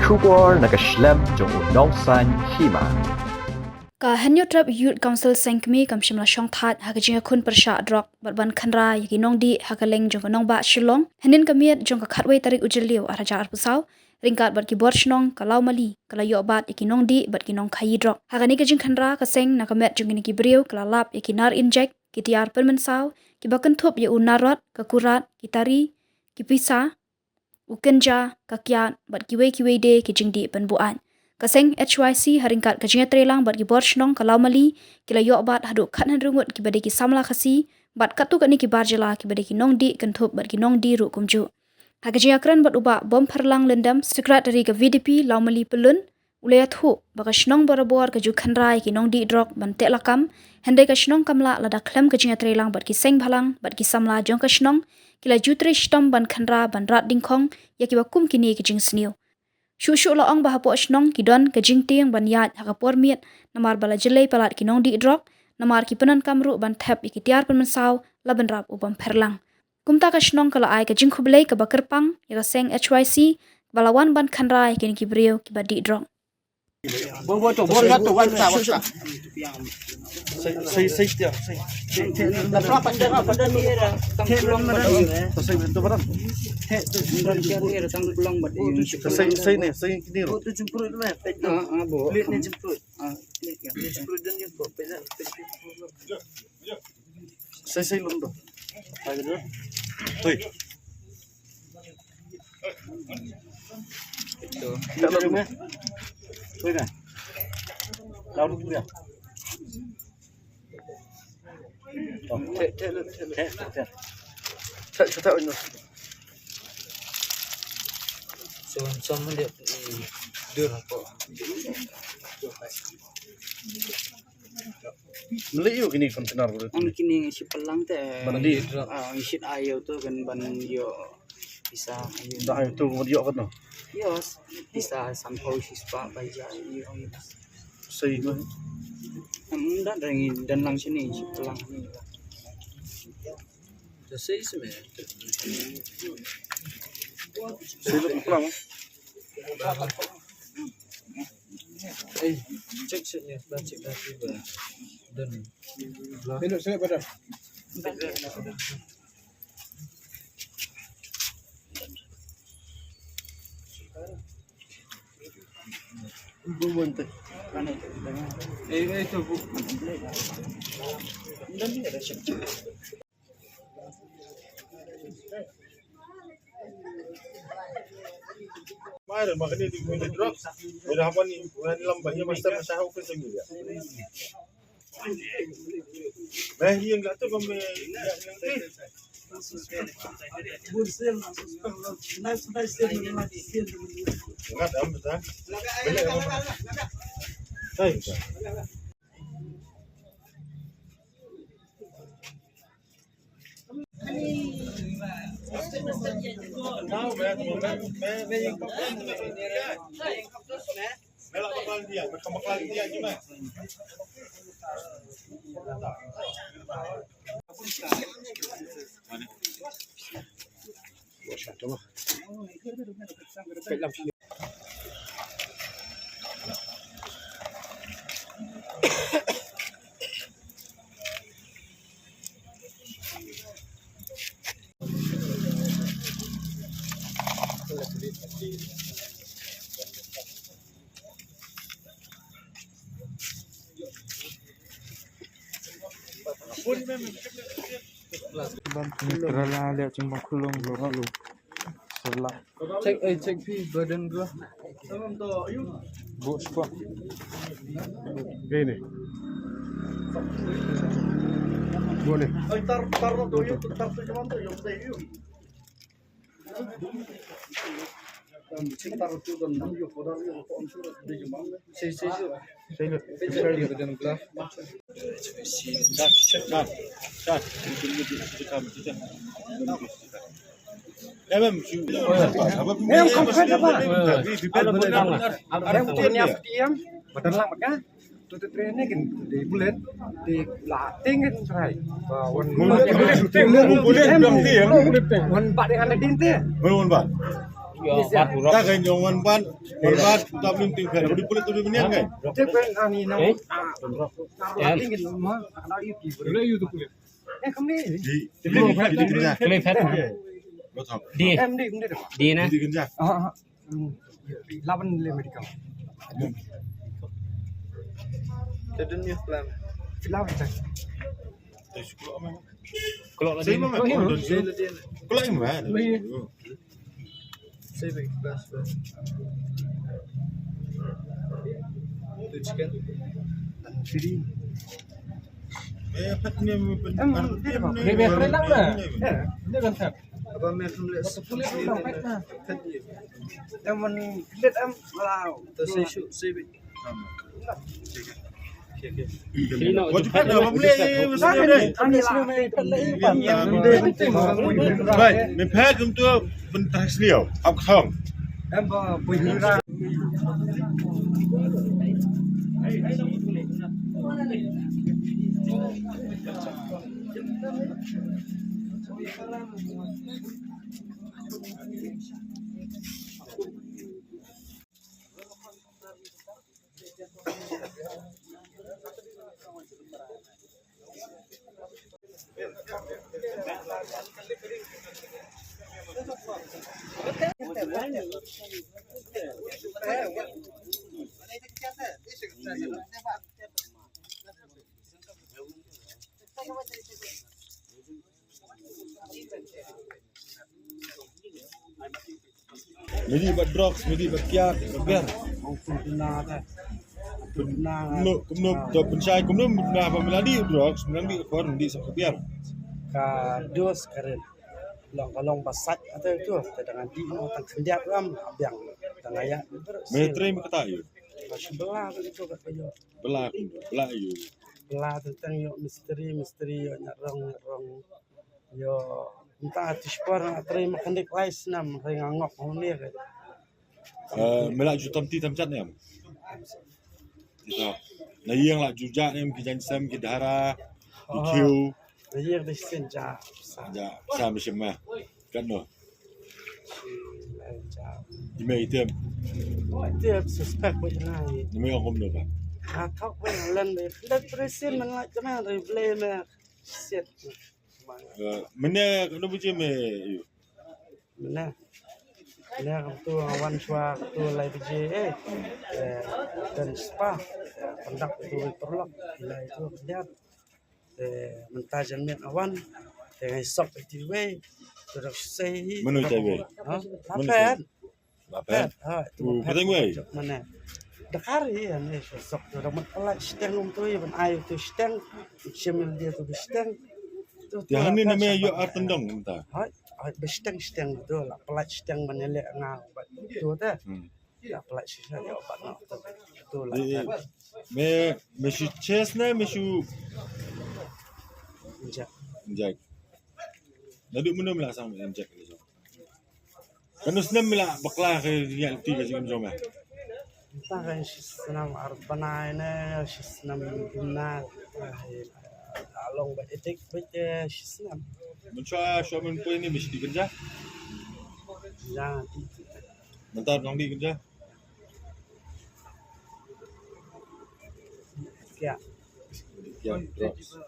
Shubor Nakashlem Jong Nong San Hima. Ka Hanyo Trap Youth Council Sengkmi kam shimla shong that hakajinga khun persha drok ban khanra yaki nong di hakaleng jong nong ba shilong hanin kamiet jong ka khatwei tarik ujeliu araja arpusaw ringkat bat ki borchnong kalau mali kala yo bat yaki nong di bat ki nong khai drok hakani ka jing khanra ka seng na kamet jong ni ki briu kala lap yaki nar inject ki tiar permen saw ki bakan thup ya unarot ka kurat ki tari ki pisa ukenja ka kiat bat ki wei de ki jing di penbuan kaseng HYC haringkat kajinga trelang bat ki borchnong kalau mali kila yo bat hadu khathan rungut ki bade ki samla khasi bat katu kani ki barjela ki bade ki nong di kentup bat ki nong di ru kumju hakajinga kran bat uba bom pharlang lendam secretary ka VDP laumali pelun ulaya thu baka shnong borabor ka ju khanrai ki nong di drok ban te lakam hende ka shnong kamla lada khlem kajinga trelang bat ki seng bhalang bat ki samla jong ka shnong kila jutre stom ban khanra ban rat dingkhong yaki bakum kini ki jing sniu Shushu la ong bahapo shnong kidon ke jingtiang ban yat hakapor miet namar bala jelei palat kinong di drok namar ki penan kamru ban thap ikitiar pen mensaw laban rap ubam perlang kumta ka shnong kala ai ka jingkhublei ka bakerpang ya seng HYC balawan ban khanrai kin ki brio ki badi drok Bo to bon to wan sa wa Sei dia. da pra pada ni era tang pulang pada Sei itu barang. ni era tang pulang pada Sei ni, sei ni. oh tu jemput tu meh bo lihat ni jemput ni jemput dan ni bo peda Sei lum tu. Hai tu. Toi. itu Tak ada meh. Toi kan. Lalu tu dia. Tak ini. so dia dur apa Melayu kini kontainer tu. mungkin si pelang teh Mandi. isi ayo tu kan ban yo bisa Dah itu dia kan. yo bisa sampai siswa baca yo Sei tu. enggak dari dan lang sini si pelang ni Sei tu pulang. cek ni baca dan Minum saya pada. Bukan tu. itu bu Dan ni ada cek. Mahal makanya di mana drop. Dah apa ni? Bukan lambatnya masa masyarakat ke sini dia. Yang enggak tu kami enggak am betul. Beli apa? Hai. Tahu मैं yang melak bakalan dia, bakalan dia cuma. Terlalu lihat cuma kulung lalu. Selak. cek pi badan gua Bos kau. Ini. Boleh. Tar tu cuma tu yang saya you. Tar tu dan you pada you on surat di jemaah. Saya badan gua Dah. Emang Yang komplain apa? Ada punya diam. Badan lama kan? Tutup trennya kan di bulan di latih kan cerai. Wan pak dengan ada dinte. Belum, Pak. Tak kan jangan ban tak belum tinggal di pulut tu binian kan. Thế bên anh nhìn nó tingin mo ada yuki. Tu kulit. Không đi. Di kerja. Kelip hat. Betul. Di. Em đi cũng đi được. Di na. Di kerja. Laban le medical. Tadun ni plan. Laban tak. Kalau lagi. Saya memang. Kalau ini mah. Saving plus. Chicken. Jadi Pat ni Em đi được. Dia biar lang na. Dia kan hat. Apa mer kumle Em mình biết em lao. to say shoot saving. Wajib ada apa boleh mesti ada. Anh lao này thật lấy Baik, mempat untuk bentas liau. Apa khang? em bình ra. Medi buat drugs, medi buat kiat, biar. Na đây. Na. Kumno to pensai kumno na pamiladi drugs, menandi kor di sa biar. Ka dos karen. Long basat atau itu dengan di tang kendiap ram abiang tang ayat Metre me kata yo. masih belah itu kat payo. Belah yo. Belah tentang yo misteri yo nyarong yo entah tispor terima kendik lais nam ngangok ngone ke. Melak jutam ti tam chat nem. Kita. Na yang lah jujak nem ki jansam ki dara. IQ. Dia di senja. Ja, sa macam mah. Kan no. Senja. Di mai item. Dia suspek begini. Ni mai ngom no ba. Kau pun lan dah presiden mana cuma replay me set. Mana kena buje me yo. Mana kamu tu awan shua tu lagi je dan spa kondak itu perlok bila itu lihat mentajan mek awan dengan sok itu way terus say Mana cewek? Lapet. Lapet. Itu Pateng way. mana dakari ya ni sok tu dah melak steng tu ya ben air tu steng cemil dia tu steng. Yang ni namanya yo artendong entah. Hai besteng tu lah pelat steng menelek ngau tu dah. Ya pelat steng ya obat nak tu lah. Me shu chest na me shu Injak. Jack. Nadu mana melak sang Jack ni so. Kan usnam melak bakla ke reality ke sini jom. Entah kan senam arbana ini senam guna along etik baca senam. Mencoba men pun ni mesti dikerja. Jangan Mentar nang di kerja. ya Ya, drops.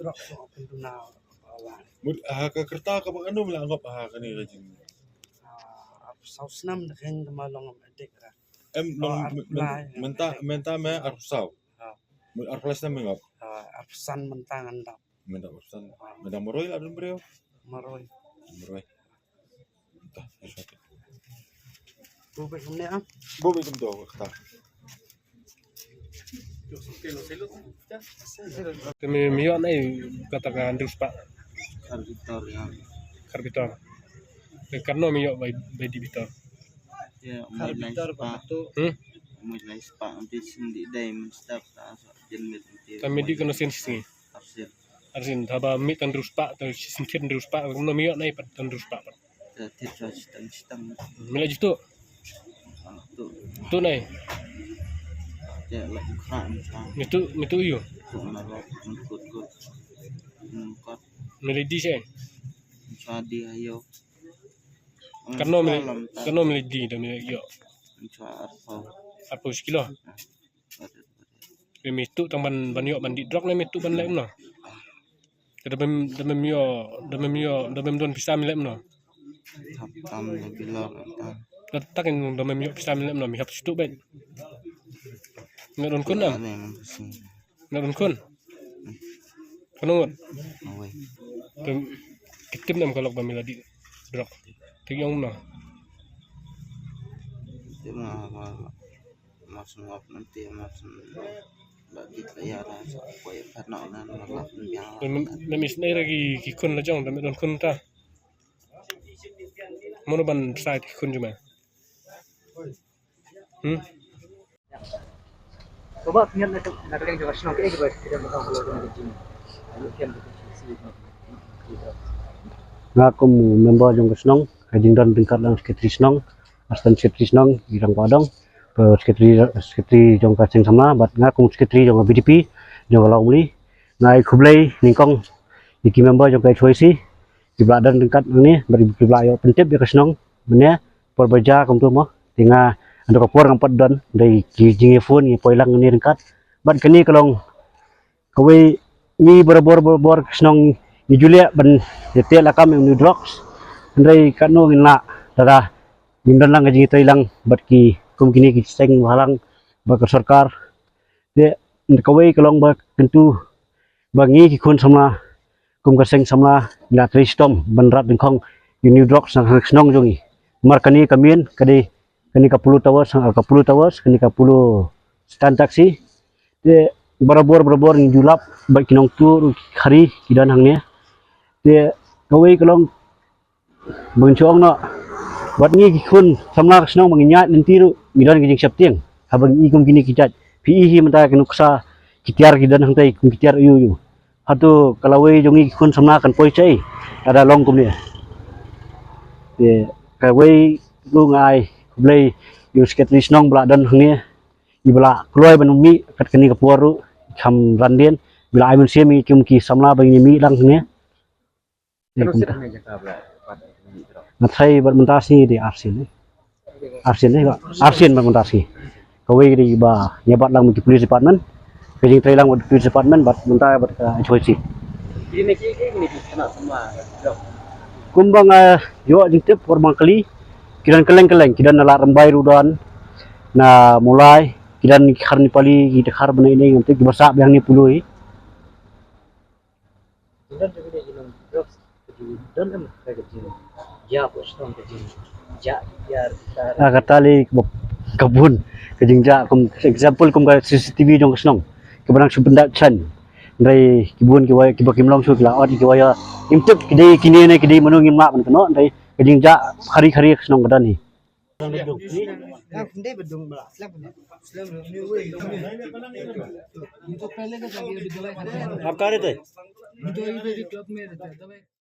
drop open guna awan. Mud ke kerta ke bang anu melak ngop ke ni rajin. Saus senam dengan kemalong etik lah. Long menta me arusau. Mud arplas na mengop. Absan mentangan tak Menda urusan. Menda moroi lah dun beliau. maroi. Moroi. Entah, sesuatu. Bubek ni am. Bobe tum tu kerta. Kami miyok na katakan terus pak Karbitor yang karbitor. Karena miyok by dibitor. ya karbitor batu. Mulai spa ambil sendi day mustap tak jenis itu. Kami di kena sensi. Arsin haba mi tan terus pak atau sinkin terus pak. Kami miyok na ipat tan terus pak. Tidak sistem Mila jitu. Tu nai. ya lagi kram Mitu iyo. marok kut Mila di siya. Sadi ayo Karena milik di dan milik yo. Apa sekilo? Kami tu tamban banyak bandit drop ni tu ban lain no. Damem don pisah milik no. Letakin damem yo pisah milik no. Mi hap situ bet. Ngadon kun am. Ngadon kun. Kanungot. Kitim nam kalau pamila di drop. Tigong no. Maksud nanti maksud lagi layar supaya karena malah yang Lemis ni lagi kikun la jong damem don kun ta. Mono ban side kikun cuma. Coba lihat nak kalian juga senang ke juga tidak makan kalau dengan jin. Lalu Ngaku member jong kesnong kajing dan tingkat lang sekretari senong astan sekretari senong irang padang sekretari jong kaceng sama bat ngaku sekretari jong BDP jong laung li ngai kublai ningkong iki member jong kai choisi di beladan tingkat ni beri belayo pentip ya kesnong benya por baja kom tu mo tinga ando kapor ngampat dan dari jing phone ni poilang ni tingkat bat kini kalong kawe ni bor kesnong ni Julia ban detail lah kami ni drugs andai kanu ngina tada nimdan lang gaji tailang bat ki kum kini ki seng halang ba sarkar de kawai kalong ba tentu bangi ki kun sama kum ka seng sama la tristom banrat dengkong ni drugs sang snong jongi markani kamien kadi kani ka 10 towers kani ka 10 stand taxi de barabor ni julap ba kinong tu hari kidan hangnya de kawai kalong bengcong no buat ni kun samla snong manginya nanti ru midan kijing septiang habang ikum kini kijat pi hi menta kenuksa kitiar kidan hangtai kum kitiar yu hatu kalawai jongi kun samla kan poi chai ada long kum ni de kawai lu ngai blai yu sekretari snong beladan hangni ibla kloy banumi kat kini kapuaru kham randien bila ai mun semi kum ki samla bang mi lang hangni terus kita menjaga Nathai bermentasi di Arsin ni Arsin bermentasi kawai di ba nyebat lang di police department kajing trai lang di police department bat mentai bat choice ini kena semua kumbang yo jintip formang kali kidan keleng kidan nala rembai rudan na mulai kidan kharni pali kita khar bena ini nganti bersak yang ni pului dan kayak jin ya bos tong ke jin ja biar katali kebun kajing ja kum example kum ka CCTV jong snong kebanang subendak chan dari kibun kiwaya kibakimlong su kila ot kiwaya imtip kidai kini ne kidai manu ngimma ban keno dari kajing ja hari snong kadan ni Hindi bedung bala slap ni we आप कह रहे थे video club में रहता है